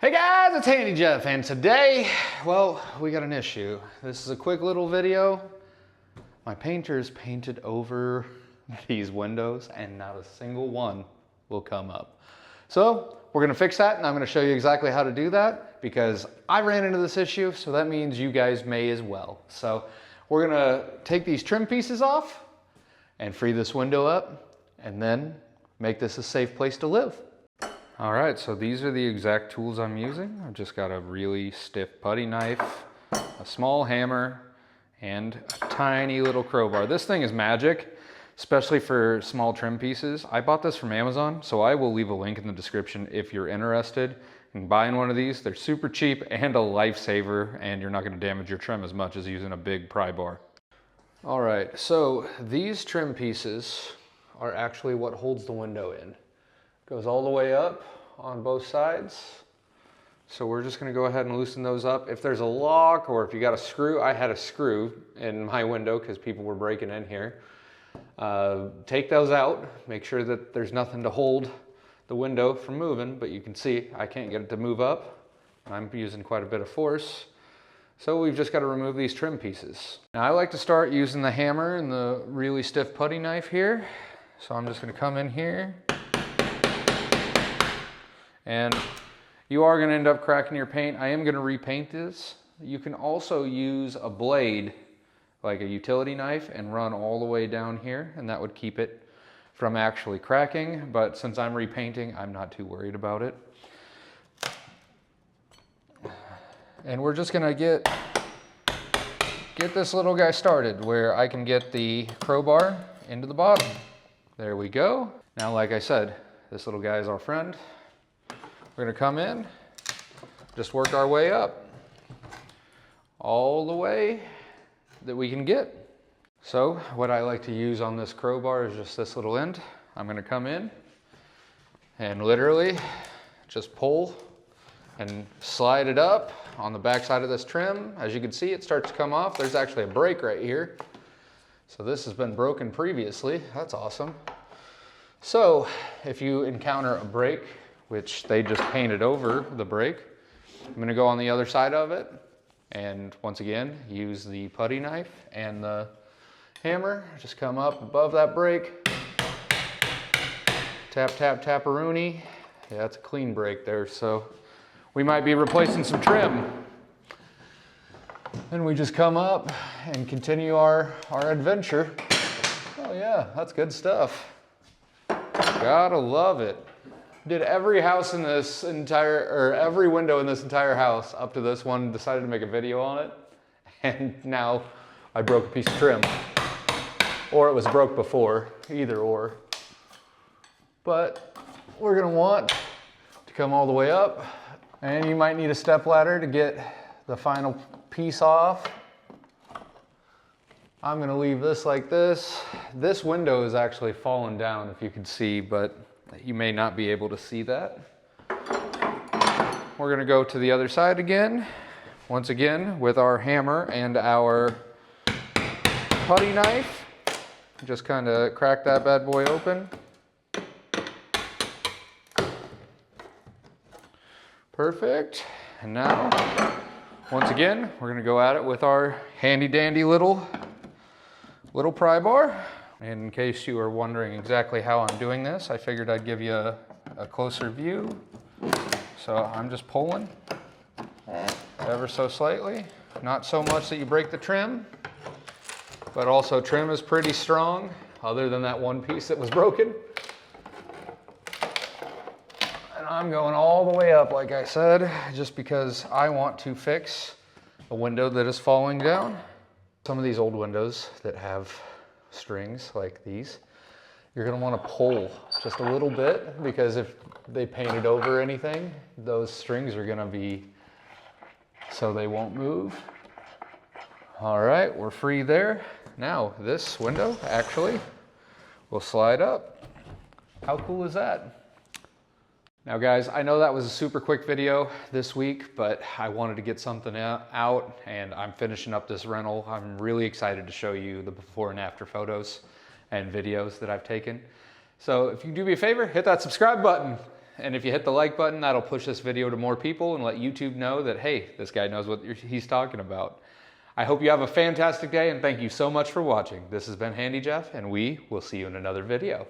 Hey guys, it's Handy Jeff, and today, well, we got an issue. This is a quick little video. My painters painted over these windows and not a single one will come up. So we're gonna fix that, and I'm gonna show you exactly how to do that because I ran into this issue, so that means you guys may as well. So we're gonna take these trim pieces off and free this window up and then make this a safe place to live. All right, so these are the exact tools I'm using. I've just got a really stiff putty knife, a small hammer, and a tiny little crowbar. This thing is magic, especially for small trim pieces. I bought this from Amazon, so I will leave a link in the description if you're interested in buying one of these. They're super cheap and a lifesaver, and you're not gonna damage your trim as much as using a big pry bar. All right, so these trim pieces are actually what holds the window in. Goes all the way up on both sides. So we're just gonna go ahead and loosen those up. If there's a lock or if you got a screw, I had a screw in my window because people were breaking in here. Take those out, make sure that there's nothing to hold the window from moving, but you can see I can't get it to move up. I'm using quite a bit of force. So we've just got to remove these trim pieces. Now I like to start using the hammer and the really stiff putty knife here. So I'm just gonna come in here. And you are going to end up cracking your paint. I am going to repaint this. You can also use a blade, like a utility knife, and run all the way down here, and that would keep it from actually cracking. But since I'm repainting, I'm not too worried about it. And we're just going to get this little guy started where I can get the crowbar into the bottom. There we go. Now, like I said, this little guy is our friend. We're gonna come in, just work our way up, all the way that we can get. So what I like to use on this crowbar is just this little end. I'm gonna come in and literally just pull and slide it up on the back side of this trim. As you can see, it starts to come off. There's actually a break right here. So this has been broken previously. That's awesome. So if you encounter a break, which they just painted over the break, I'm gonna go on the other side of it and once again use the putty knife and the hammer. Just come up above that break, tap, tap, tap-a-rooney. Yeah, that's a clean break there, so we might be replacing some trim. Then we just come up and continue our adventure. Oh yeah, that's good stuff. Gotta love it. Did every house in this entire, or every window in this entire house up to this one, decided to make a video on it. And now I broke a piece of trim. Or it was broke before, either or. But we're gonna want to come all the way up. And you might need a step ladder to get the final piece off. I'm gonna leave this like this. This window is actually fallen down, if you can see, but you may not be able to see that. We're gonna go to the other side again. Once again, with our hammer and our putty knife. Just kind of crack that bad boy open. Perfect. And now, once again, we're gonna go at it with our handy dandy little pry bar. In case you are wondering exactly how I'm doing this, I figured I'd give you a closer view. So I'm just pulling ever so slightly. Not so much that you break the trim, but also trim is pretty strong, other than that one piece that was broken. And I'm going all the way up, like I said, just because I want to fix a window that is falling down. Some of these old windows that have strings like these, you're gonna wanna pull just a little bit because if they painted over anything, those strings are gonna be, so they won't move. All right, we're free there. Now this window actually will slide up. How cool is that? Now guys, I know that was a super quick video this week, but I wanted to get something out and I'm finishing up this rental. I'm really excited to show you the before and after photos and videos that I've taken. So if you do me a favor, hit that subscribe button. And if you hit the like button, that'll push this video to more people and let YouTube know that, hey, this guy knows what he's talking about. I hope you have a fantastic day, and thank you so much for watching. This has been Handy Jeff, and we will see you in another video.